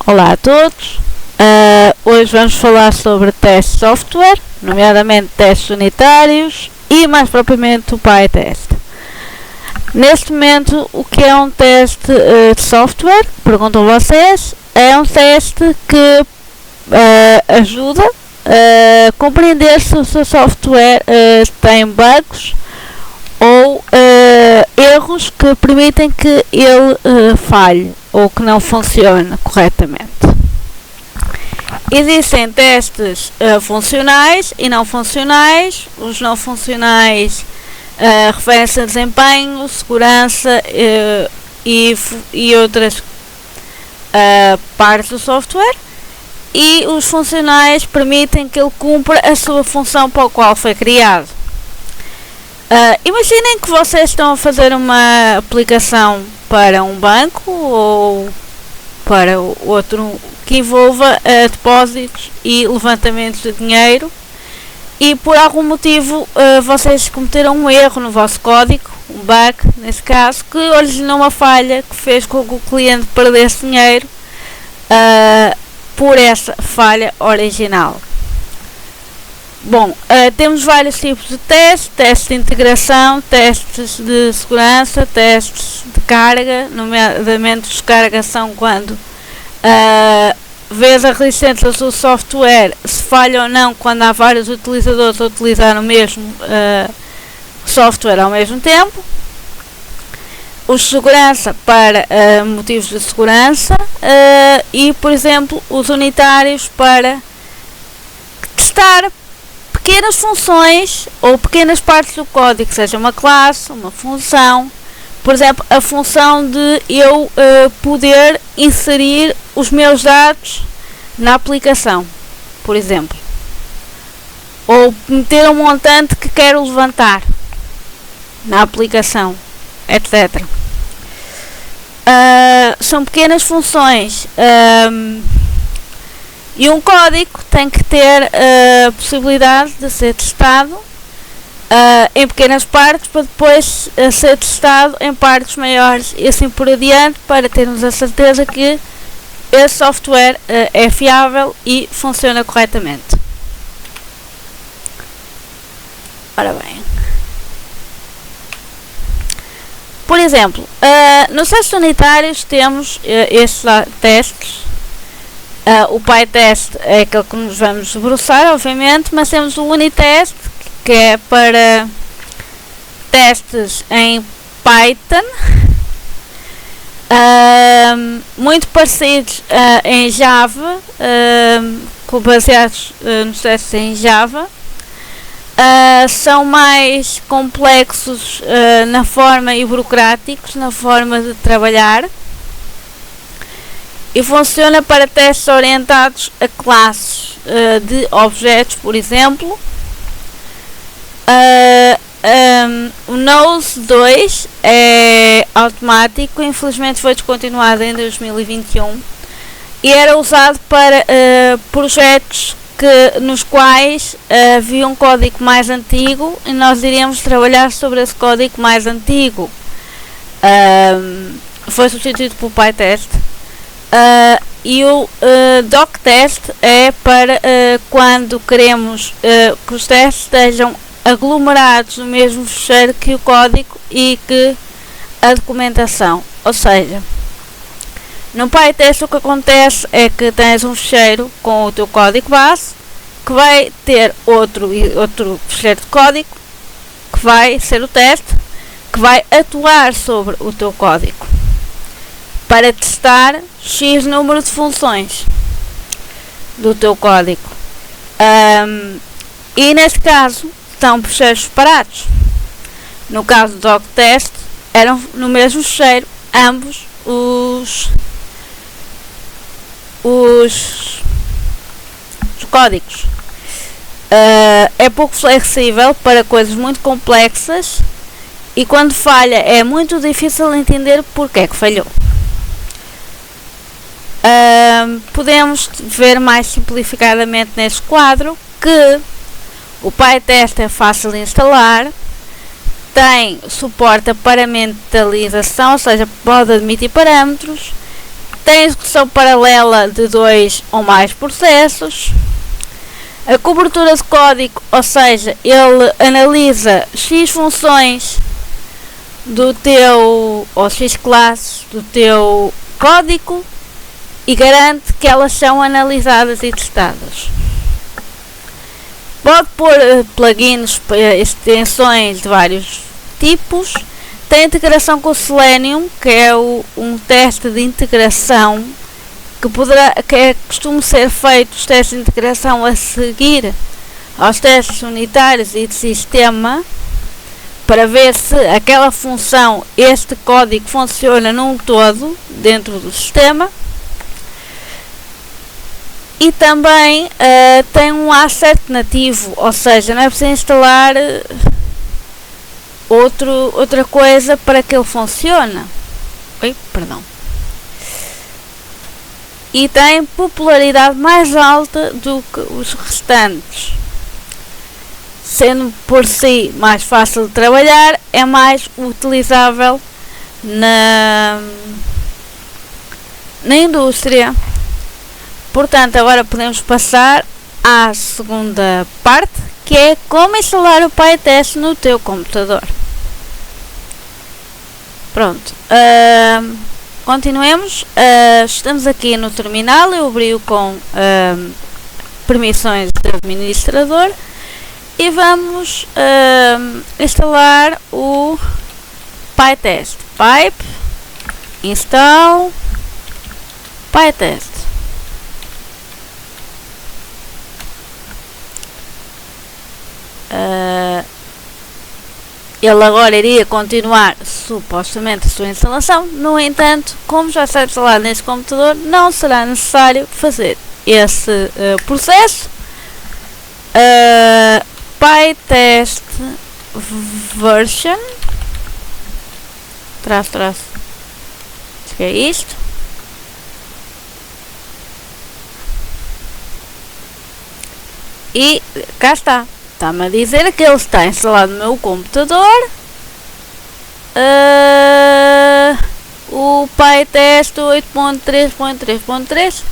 Olá a todos, hoje vamos falar sobre testes de software, nomeadamente testes unitários e mais propriamente o PyTest. Neste momento, o que é um teste de software? Perguntam vocês. É um teste que ajuda a compreender se o seu software tem bugs ou erros que permitem que ele falhe ou que não funcione corretamente. Existem testes funcionais e não funcionais. Os não funcionais referem-se a desempenho, segurança e outras partes do software, e os funcionais permitem que ele cumpra a sua função para a qual foi criado. Imaginem que vocês estão a fazer uma aplicação para um banco ou para outro que envolva depósitos e levantamentos de dinheiro, e por algum motivo vocês cometeram um erro no vosso código, um bug nesse caso, que originou uma falha que fez com que o cliente perdesse dinheiro por essa falha original. Bom, temos vários tipos de testes: testes de integração, testes de segurança, testes de carga, nomeadamente descarga são quando vês a resistência do seu software, se falha ou não quando há vários utilizadores a utilizar o mesmo software ao mesmo tempo. Os de segurança para motivos de segurança e, por exemplo, os unitários para testar pequenas funções ou pequenas partes do código, seja uma classe, uma função. Por exemplo, a função de eu poder inserir os meus dados na aplicação, por exemplo, ou meter um montante que quero levantar na aplicação, etc. São pequenas funções. E um código tem que ter a possibilidade de ser testado em pequenas partes para depois ser testado em partes maiores e assim por adiante, para termos a certeza que esse software é fiável e funciona corretamente. Ora bem, por exemplo, nos testes unitários temos estes testes. O PyTest é aquele que nos vamos debruçar, obviamente, mas temos o Unitest, que é para testes em Python, muito parecidos em Java, baseados nos testes em Java. São mais complexos na forma e burocráticos na forma de trabalhar, e funciona para testes orientados a classes de objetos, por exemplo. O Nose 2 é automático, infelizmente foi descontinuado em 2021 e era usado para projetos nos quais havia um código mais antigo e nós iríamos trabalhar sobre esse código mais antigo. Foi substituído pelo PyTest. E o DocTest é para quando queremos que os testes estejam aglomerados no mesmo ficheiro que o código e que a documentação. Ou seja, no PyTest o que acontece é que tens um ficheiro com o teu código base, que vai ter outro ficheiro de código, que vai ser o teste, que vai atuar sobre o teu código para testar X número de funções do teu código. E neste caso são ficheiros separados. No caso do DocTest eram no mesmo ficheiro ambos os códigos. É pouco flexível para coisas muito complexas e quando falha é muito difícil entender porque é que falhou. Podemos ver mais simplificadamente neste quadro que o PyTest é fácil de instalar, tem suporte a parametrização, ou seja, pode admitir parâmetros, tem execução paralela de 2 ou mais processos. A cobertura de código, ou seja, ele analisa X funções do teu, ou X classes do teu código e garante que elas são analisadas e testadas. Pode pôr plugins, extensões de vários tipos. Tem integração com o Selenium, que é um teste de integração que costuma ser feito os testes de integração a seguir aos testes unitários e de sistema, para ver se aquela função, este código funciona num todo dentro do sistema. E também tem um asset nativo, ou seja, não é preciso instalar outra coisa para que ele funcione. E tem popularidade mais alta do que os restantes. Sendo por si mais fácil de trabalhar, é mais utilizável na indústria. Portanto, agora podemos passar à segunda parte, que é como instalar o PyTest no teu computador. Pronto, continuemos. Estamos aqui no terminal, eu abri-o com permissões de administrador e vamos instalar o PyTest. Pipe install PyTest. Ele agora iria continuar supostamente a sua instalação. No entanto, como já está instalado neste computador, não será necessário fazer esse processo. PyTest version traço que é isto. E cá está. Está-me a dizer que ele está instalado no meu computador. O PyTest 8.3.3.3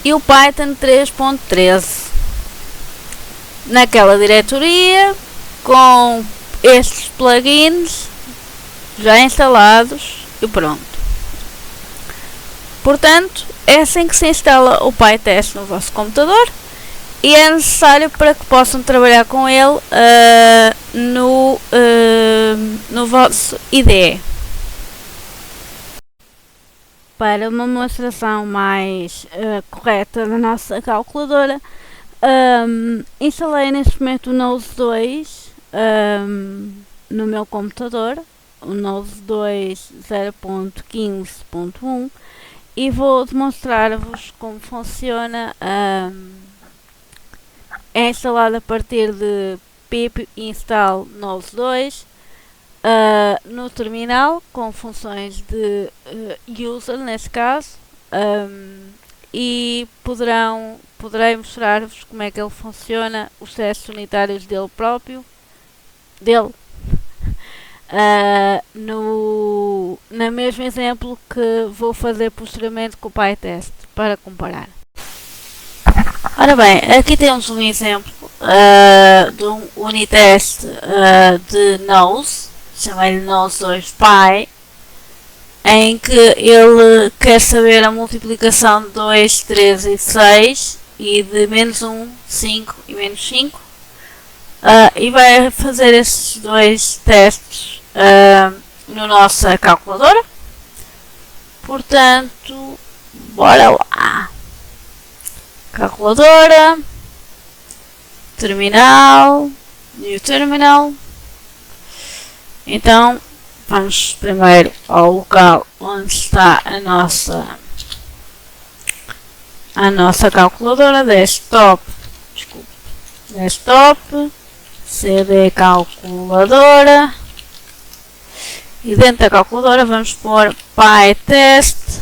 e o Python 3.13 naquela diretoria com estes plugins já instalados e pronto. Portanto, é assim que se instala o PyTest no vosso computador. E é necessário para que possam trabalhar com ele no vosso IDE. Para uma demonstração mais correta da nossa calculadora, instalei neste momento o Nose 2 no meu computador, o Nose 2 0.15.1, e vou demonstrar-vos como funciona. É instalado a partir de pip install Nose 2 no terminal com funções de user neste caso, e poderei mostrar-vos como é que ele funciona, os testes unitários dele próprio, no mesmo exemplo que vou fazer posteriormente com o PyTest para comparar. Ora bem, aqui temos um exemplo de um unitest de Nose, chamei-lhe Nose 2 Py, em que ele quer saber a multiplicação de 2, 3 e 6 e de menos 1, 5 e menos 5, e vai fazer esses dois testes na nossa calculadora. Portanto, bora lá. Calculadora, terminal, new terminal. Então vamos primeiro ao local onde está a nossa calculadora, desktop, cd calculadora, e dentro da calculadora vamos pôr PyTest.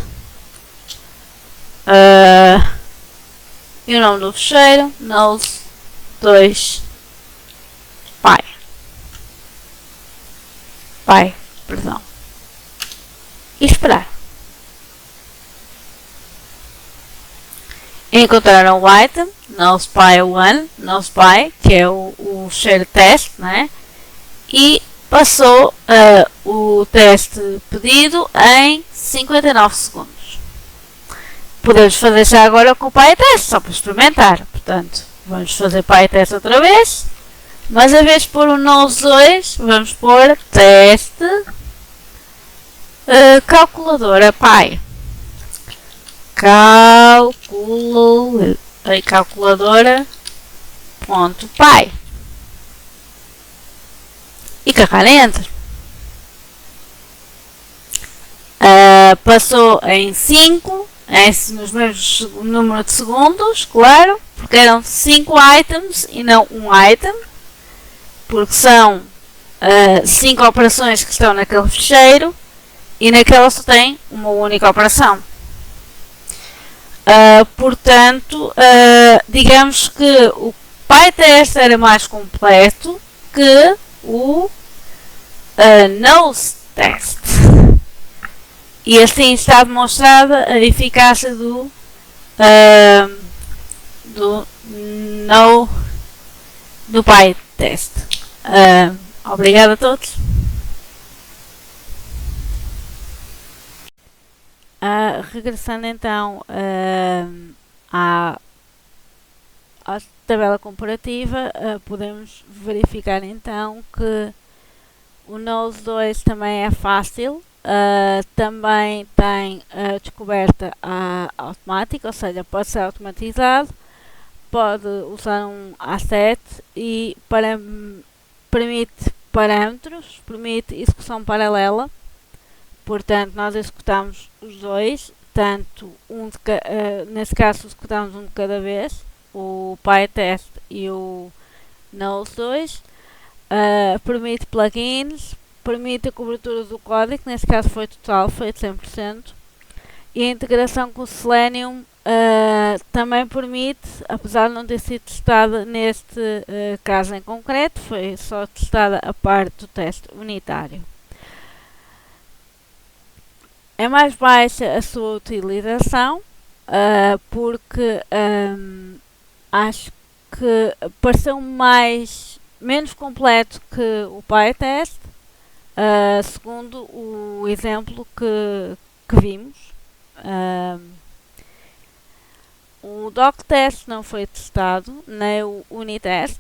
E o nome do fecheiro, Nose 2 Py, perdão, e esperar. encontraram o item NoSPY1, NoSPY, que é o share test, né? E passou o teste pedido em 59 segundos. Podemos fazer já agora com o PyTest, só para experimentar. Portanto, vamos fazer PyTest outra vez. Mas em vez de pôr o nose2, vamos pôr teste calculadora Py. Calculadora.py e carregar em Enter. Passou em 5, nos mesmos número de segundos, claro, porque eram 5 items e não um item, porque são 5 operações que estão naquele ficheiro e naquela só tem uma única operação. Portanto, digamos que o PyTest era mais completo que o nose test. E assim está demonstrada a eficácia do PyTest. Obrigado a todos. Regressando então à tabela comparativa, podemos verificar então que o nose2 também é fácil, também tem a descoberta automática, ou seja, pode ser automatizado, pode usar um asset e permite parâmetros, permite execução paralela. Portanto, nós executamos os dois, tanto nesse caso executamos um de cada vez, o PyTest e o nose2. Permite plugins, permite a cobertura do código, nesse caso foi total, foi de 100%. E a integração com o Selenium também permite, apesar de não ter sido testada neste caso em concreto, foi só testada a parte do teste unitário. É mais baixa a sua utilização, porque acho que pareceu menos completo que o PyTest, segundo o exemplo que vimos. O doctest não foi testado, nem o unitest,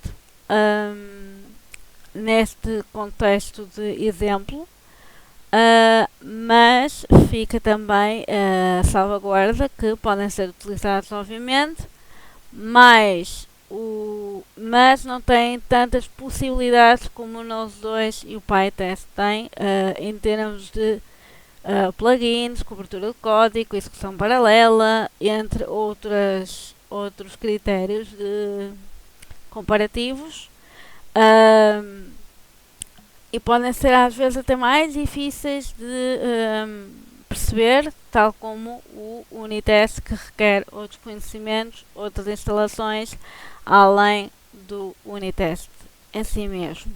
neste contexto de exemplo. Mas fica também a salvaguarda que podem ser utilizados obviamente, mas não têm tantas possibilidades como o nose2 e o PyTest têm em termos de plugins, cobertura de código, execução paralela, entre outros critérios comparativos. E podem ser às vezes até mais difíceis de perceber, tal como o unitest, que requer outros conhecimentos, outras instalações, além do unitest em si mesmo.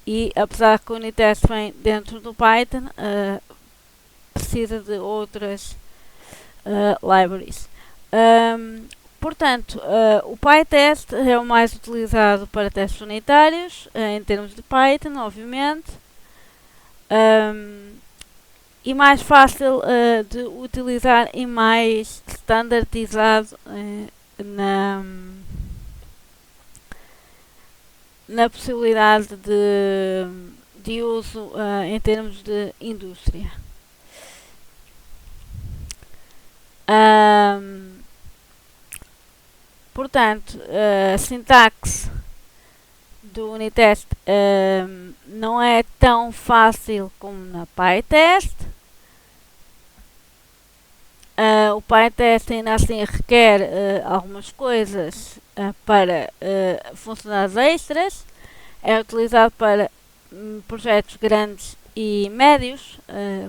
E apesar que o unitest vem dentro do Python, precisa de outras libraries. Portanto, o PyTest é o mais utilizado para testes unitários, em termos de Python, obviamente, e mais fácil de utilizar e mais standardizado na possibilidade de uso em termos de indústria. Portanto, a sintaxe do unitest não é tão fácil como na PyTest. O PyTest ainda assim requer algumas coisas para funcionários extras. É utilizado para projetos grandes e médios,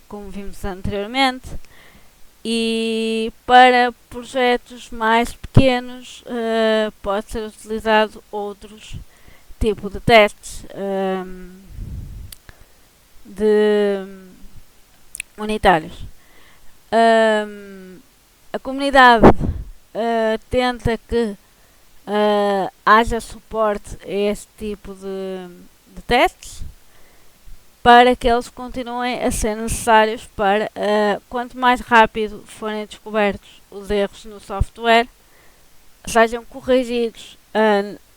como vimos anteriormente. E para projetos mais pequenos pode ser utilizado outros tipos de testes unitários. A comunidade tenta que haja suporte a este tipo de testes, para que eles continuem a ser necessários para, quanto mais rápido forem descobertos os erros no software, sejam corrigidos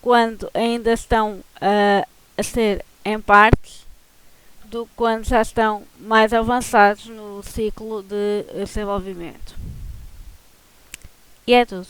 quando ainda estão a ser em partes, do que quando já estão mais avançados no ciclo de desenvolvimento. E é tudo.